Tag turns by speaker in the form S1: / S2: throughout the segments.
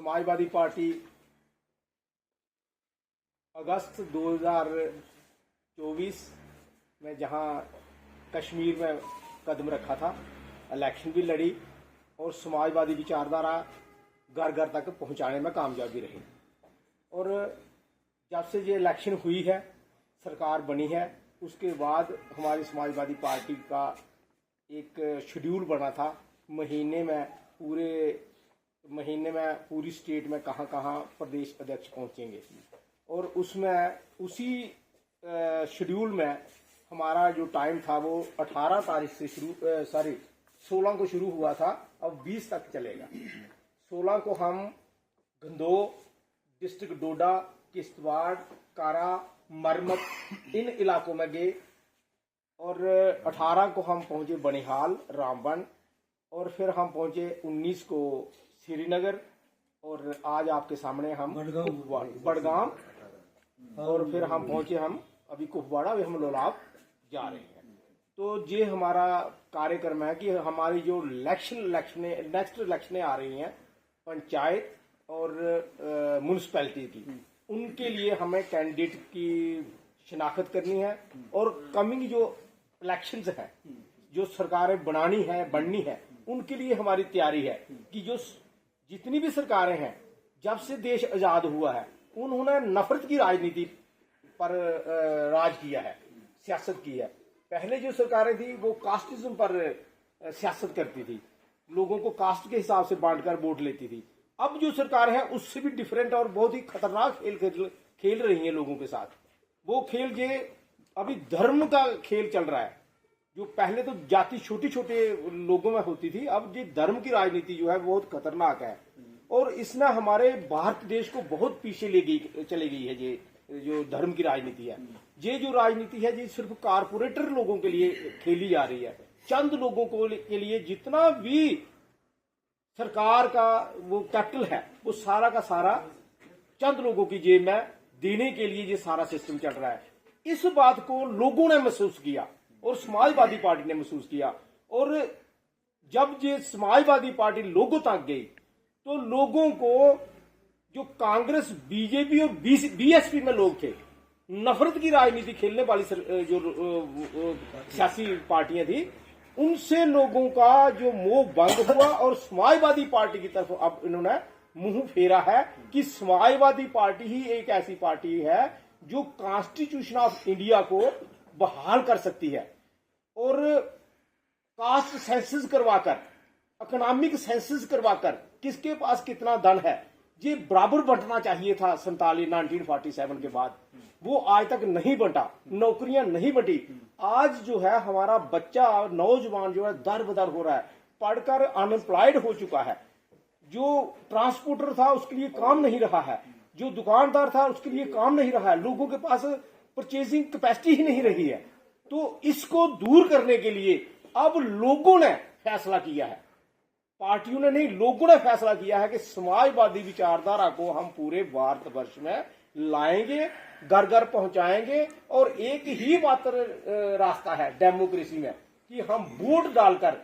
S1: Samajwadi party अगस्त 2024 में जहां कश्मीर में कदम रखा था, इलेक्शन भी लड़ी और समाजवादी विचारधारा घर घर तक पहुंचाने में कामयाब भी रही। और जब से ये इलेक्शन हुई है, सरकार बनी है, उसके बाद हमारी समाजवादी पार्टी का एक शेड्यूल बना था पूरे महीने में पूरी स्टेट में कहाँ कहाँ प्रदेश अध्यक्ष पहुंचेंगे। और उसमें उसी शेड्यूल में हमारा जो टाइम था वो 18 तारीख से 16 को शुरू हुआ था, अब 20 तक चलेगा। 16 को हम गंदोह, डिस्ट्रिक्ट डोडा, किश्तवाड़, कारा, मरमत इन इलाकों में गए और 18 को हम पहुंचे बनिहाल, रामबन और फिर हम पहुंचे 19 को श्रीनगर और आज आपके सामने हम बड़गाम और फिर हम पहुंचे अभी कुपवाड़ा, अभी हम लोलाब जा रहे हैं। तो ये हमारा कार्यक्रम है कि हमारी जो नेक्स्ट इलेक्शनें आ रही हैं पंचायत और म्यूनिसिपैलिटी की, उनके लिए हमें कैंडिडेट की शिनाख्त करनी है और कमिंग जो इलेक्शंस है, जो सरकारें बननी है, उनके लिए हमारी तैयारी है कि जो जितनी भी सरकारें हैं, जब से देश आजाद हुआ है, उन्होंने नफरत की राजनीति पर राज किया है, सियासत की है। पहले जो सरकारें थी वो कास्टिज्म पर सियासत करती थी, लोगों को कास्ट के हिसाब से बांटकर वोट लेती थी। अब जो सरकार है उससे भी डिफरेंट और बहुत ही खतरनाक खेल रही है लोगों के साथ। वो खेल ये अभी धर्म का खेल चल रहा है। जो पहले तो जाति छोटे छोटे लोगों में होती थी, अब ये धर्म की राजनीति जो है बहुत खतरनाक है और इसने हमारे भारत देश को बहुत पीछे चली गई है। ये जो धर्म की राजनीति है, ये जो राजनीति है, ये सिर्फ कारपोरेटर लोगों के लिए खेली जा रही है। चंद लोगों के लिए जितना भी सरकार का वो कैपिटल है, वो सारा का सारा चंद लोगों की जेब में देने के लिए ये सारा सिस्टम चल रहा है। इस बात को लोगों ने महसूस किया और समाजवादी पार्टी ने महसूस किया। और जब ये समाजवादी पार्टी लोगों तक गई तो लोगों को जो कांग्रेस, बीजेपी और बीएसपी में लोग थे, नफरत की राजनीति खेलने वाली जो सियासी पार्टियां थी, उनसे लोगों का जो मोह भंग हुआ और समाजवादी पार्टी की तरफ अब इन्होंने मुंह फेरा है कि समाजवादी पार्टी ही एक ऐसी पार्टी है जो कॉन्स्टिट्यूशन ऑफ इंडिया को बहाल कर सकती है और कास्ट सेंसस करवाकर, इकोनॉमिक सेंसस करवाकर किसके पास कितना धन है ये बराबर बंटना चाहिए था। 1947 के बाद वो आज तक नहीं बंटा, नौकरियां नहीं बंटी। आज जो है हमारा बच्चा, नौजवान जो है दर बदर हो रहा है, पढ़कर अनएम्प्लॉयड हो चुका है। जो ट्रांसपोर्टर था उसके लिए काम नहीं रहा है, जो दुकानदार था उसके लिए काम नहीं रहा है, लोगों के पास परचेजिंग कैपेसिटी ही नहीं रही है। तो इसको दूर करने के लिए अब लोगों ने फैसला किया है, पार्टियों ने नहीं, लोगों ने फैसला किया है कि समाजवादी विचारधारा को हम पूरे भारतवर्ष में लाएंगे, घर घर पहुंचाएंगे और एक ही मात्र रास्ता है डेमोक्रेसी में कि हम वोट डालकर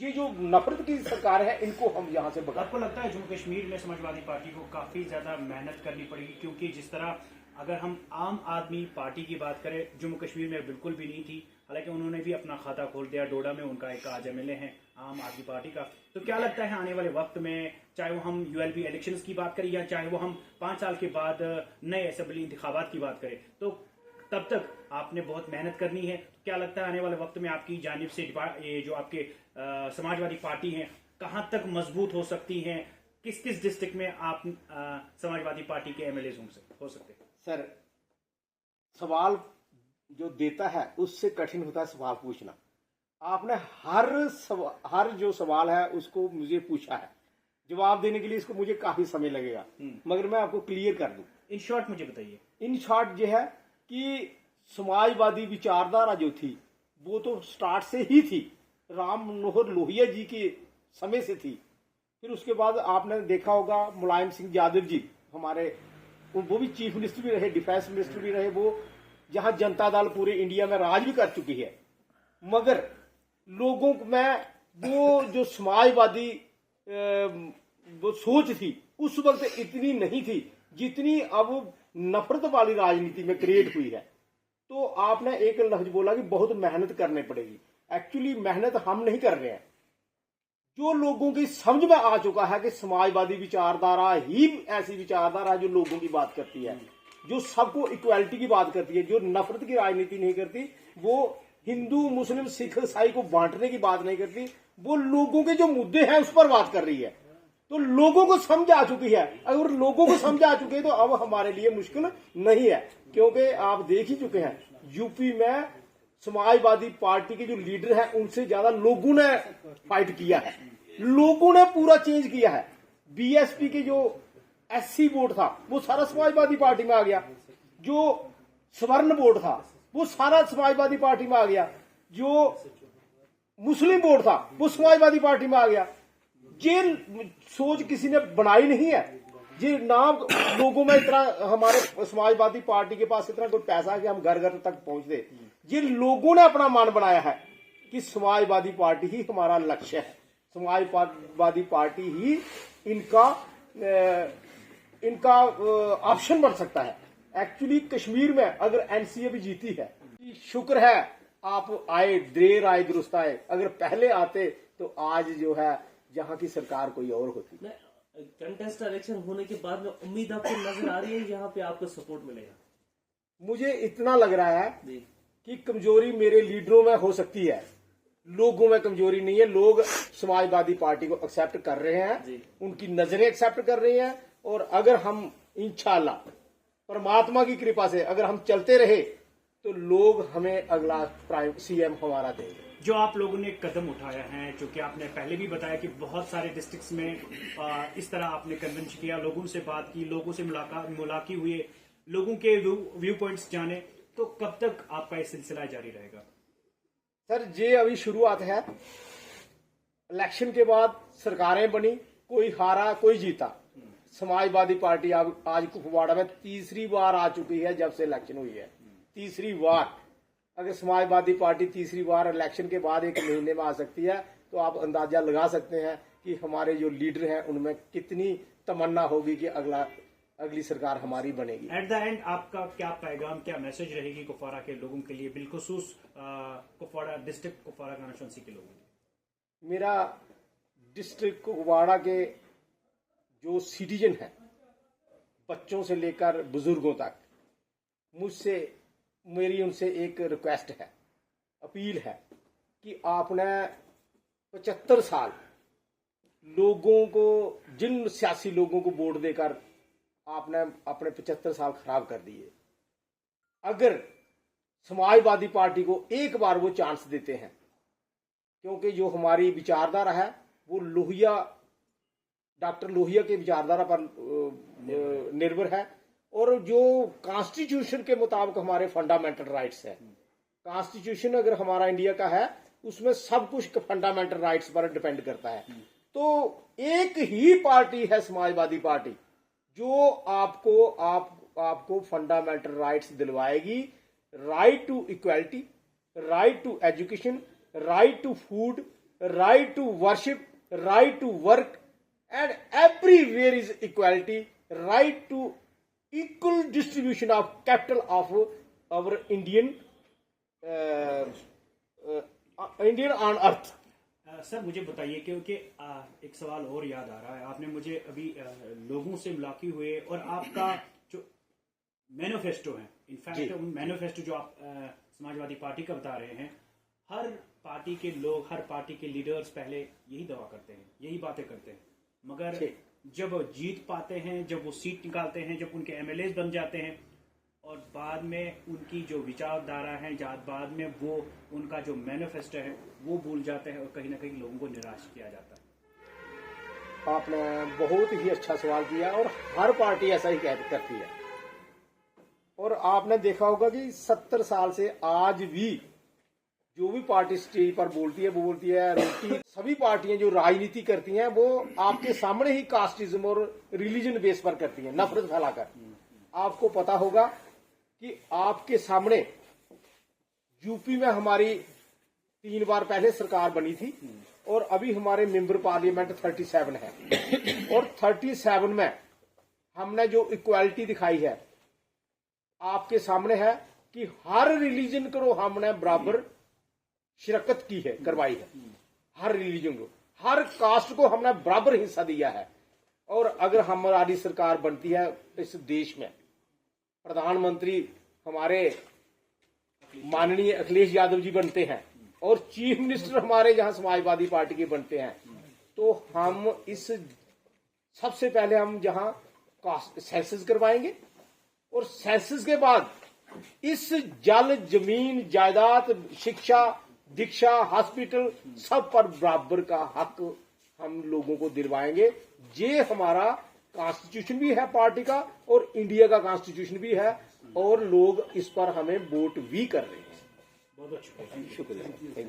S1: ये जो नफरत की सरकार है इनको हम यहाँ से भगा।
S2: आपको लगता है जम्मू कश्मीर में समाजवादी पार्टी को काफी ज्यादा मेहनत करनी पड़ेगी? क्योंकि जिस तरह अगर हम आम आदमी पार्टी की बात करें, जम्मू कश्मीर में बिल्कुल भी नहीं थी, हालांकि उन्होंने भी अपना खाता खोल दिया। डोडा में उनका एक आज एमएलए है आम आदमी पार्टी का। तो क्या लगता है आने वाले वक्त में, चाहे वो हम यूएलबी इलेक्शंस की बात करें या चाहे वो हम 5 साल के बाद नए असेंबली इंतखाबात की बात करें, तो तब तक आपने बहुत मेहनत करनी है। क्या लगता है आने वाले वक्त में आपकी जानिब से ये जो आपके समाजवादी पार्टी है कहां तक मजबूत हो सकती है? किस किस डिस्ट्रिक्ट में आप समाजवादी पार्टी के एमएलए हो सकते हैं?
S1: सर, सवाल जो देता है उससे कठिन होता है सवाल पूछना। आपने हर जो सवाल है उसको मुझे पूछा है, जवाब देने के लिए इसको मुझे काफी समय लगेगा, मगर मैं आपको क्लियर कर दूं।
S2: इन शॉर्ट मुझे बताइए। इन
S1: शॉर्ट ये है कि समाजवादी विचारधारा जो थी वो तो स्टार्ट से ही थी, राम मनोहर लोहिया जी के समय से थी। फिर उसके बाद आपने देखा होगा मुलायम सिंह यादव जी हमारे, वो भी चीफ मिनिस्टर भी रहे, डिफेंस मिनिस्टर भी रहे, वो जहां जनता दल पूरे इंडिया में राज भी कर चुकी है। मगर लोगों में वो जो समाजवादी वो सोच थी उस वक्त इतनी नहीं थी जितनी अब नफरत वाली राजनीति में क्रिएट हुई है। तो आपने एक लफ्ज बोला कि बहुत मेहनत करनी पड़ेगी। एक्चुअली मेहनत हम नहीं कर रहे हैं, जो लोगों की समझ में आ चुका है कि समाजवादी विचारधारा ही ऐसी विचारधारा है जो लोगों की बात करती है, जो सबको इक्वालिटी की बात करती है, जो नफरत की राजनीति नहीं करती, वो हिंदू मुस्लिम सिख ईसाई को बांटने की बात नहीं करती, वो लोगों के जो मुद्दे हैं उस पर बात कर रही है। तो लोगों को समझ आ चुकी है। अगर लोगों को समझ आ चुकी है तो अब हमारे लिए मुश्किल नहीं है, क्योंकि आप देख ही चुके हैं यूपी में समाजवादी पार्टी के जो लीडर हैं उनसे ज्यादा लोगों ने फाइट किया है, लोगों ने पूरा चेंज किया है। बीएसपी के जो एससी वोट था वो सारा समाजवादी पार्टी में आ गया, जो स्वर्ण वोट था वो सारा समाजवादी पार्टी में आ गया, जो मुस्लिम वोट था वो समाजवादी पार्टी में आ गया। ये सोच किसी ने बनाई नहीं है, ये नाम लोगों में इतना, हमारे समाजवादी पार्टी के पास इतना कोई पैसा है कि हम घर घर तक पहुंचते, ये लोगों ने अपना मान बनाया है कि समाजवादी पार्टी ही हमारा लक्ष्य है, समाजवादी पार्टी ही इनका ऑप्शन बन सकता है। एक्चुअली कश्मीर में अगर एनसीए भी जीती है, शुक्र है आप आए, देर आए दुरुस्त आए, अगर पहले आते तो आज जो है यहाँ की सरकार कोई और होती।
S3: कंटेस्ट इलेक्शन होने के बाद में उम्मीद आपको नजर आ रही है यहाँ पे आपको सपोर्ट मिलेगा?
S1: मुझे इतना लग रहा है कि कमजोरी मेरे लीडरों में हो सकती है, लोगों में कमजोरी नहीं है। लोग समाजवादी पार्टी को एक्सेप्ट कर रहे हैं, उनकी नजरें एक्सेप्ट कर रही हैं, और अगर हम इंशाल्लाह परमात्मा की कृपा से अगर हम चलते रहे तो लोग हमें अगला प्राइम सीएम हमारा देंगे।
S2: जो आप लोगों ने कदम उठाया है, जो कि आपने पहले भी बताया कि बहुत सारे डिस्ट्रिक्ट्स में इस तरह आपने कन्विंस किया, लोगों से बात की, लोगों से मुलाकात हुई, लोगों के व्यू पॉइंट्स जाने, तो कब तक आपका ये सिलसिला जारी रहेगा?
S1: सर ये अभी शुरुआत है। इलेक्शन के बाद सरकारें बनी, कोई हारा कोई जीता। समाजवादी पार्टी आज कुपवाड़ा में तीसरी बार आ चुकी है जब से इलेक्शन हुई है, तीसरी बार। अगर समाजवादी पार्टी तीसरी बार इलेक्शन के बाद एक महीने में आ सकती है तो आप अंदाजा लगा सकते हैं कि हमारे जो लीडर हैं उनमें कितनी तमन्ना होगी कि अगली सरकार हमारी बनेगी।
S2: एट द एंड आपका क्या पैगाम, क्या मैसेज रहेगी कुपवाड़ा के लोगों के लिए, बिलखुसूस कुपवाड़ा डिस्ट्रिक्ट कुपवाड़ा कॉन्स्टिट्यूंसी के लोगों के?
S1: मेरा डिस्ट्रिक्ट कुपवाड़ा के जो सिटीजन हैं, बच्चों से लेकर बुजुर्गों तक, मेरी उनसे एक रिक्वेस्ट है, अपील है कि आपने 75 साल लोगों को, जिन सियासी लोगों को वोट देकर आपने अपने 75 साल खराब कर दिए, अगर समाजवादी पार्टी को एक बार वो चांस देते हैं, क्योंकि जो हमारी विचारधारा है वो डॉक्टर लोहिया के विचारधारा पर निर्भर है, और जो कॉन्स्टिट्यूशन के मुताबिक हमारे फंडामेंटल राइट्स है। कॉन्स्टिट्यूशन अगर हमारा इंडिया का है उसमें सब कुछ फंडामेंटल राइट्स पर डिपेंड करता है। तो एक ही पार्टी है समाजवादी पार्टी जो आपको फंडामेंटल राइट्स दिलवाएगी, right to equality, right to education, right to food, right to worship, right to work, and everywhere is equality, right to equal distribution of capital of our Indian on earth।
S2: Sir मुझे बताइए, क्योंकि एक सवाल और याद आ रहा है। आपने मुझे अभी लोगों से मुलाकात हुए और आपका जो मैनिफेस्टो है, इनफैक्ट मैनिफेस्टो जो आप समाजवादी पार्टी का बता रहे हैं, हर पार्टी के लोग, हर पार्टी के लीडर्स पहले यही दावा करते हैं, यही बातें करते हैं, मगर जब जीत पाते हैं, जब वो सीट निकालते हैं, जब उनके एमएलए बन जाते हैं, और बाद में उनकी जो विचारधारा है, बाद में वो उनका जो मैनिफेस्टो है वो भूल जाते हैं और कहीं ना कहीं लोगों को निराश किया जाता है।
S1: आपने बहुत ही अच्छा सवाल किया, और हर पार्टी ऐसा ही करती है। और आपने देखा होगा कि 70 साल से आज भी जो भी पार्टी स्टेज पर बोलती है वो बोलती है रोटी। सभी पार्टियां जो राजनीति करती हैं वो आपके सामने ही कास्टिज्म और रिलीजन बेस पर करती हैं, नफरत फैलाकर। आपको पता होगा कि आपके सामने यूपी में हमारी 3 बार पहले सरकार बनी थी, और अभी हमारे मेंबर पार्लियामेंट 37 है और 37 में हमने जो इक्वालिटी दिखाई है आपके सामने है कि हर रिलीजन को हमने बराबर शिरकत की है, करवाई है। हर रिलीजन को, हर कास्ट को हमने बराबर हिस्सा दिया है। और अगर हमारी सरकार बनती है इस देश में, प्रधानमंत्री हमारे माननीय अखिलेश यादव जी बनते हैं और चीफ मिनिस्टर हमारे जहां समाजवादी पार्टी के बनते हैं, तो हम इस सबसे पहले हम जहां सेंसस करवाएंगे और सेंसस के बाद इस जल, जमीन, जायदाद, शिक्षा, दीक्षा, हॉस्पिटल सब पर बराबर का हक हम लोगों को दिलवाएंगे। ये हमारा कॉन्स्टिट्यूशन भी है पार्टी का और इंडिया का कॉन्स्टिट्यूशन भी है और लोग इस पर हमें वोट भी कर रहे हैं।
S2: बहुत अच्छा
S1: शुक्रिया, थैंक यू।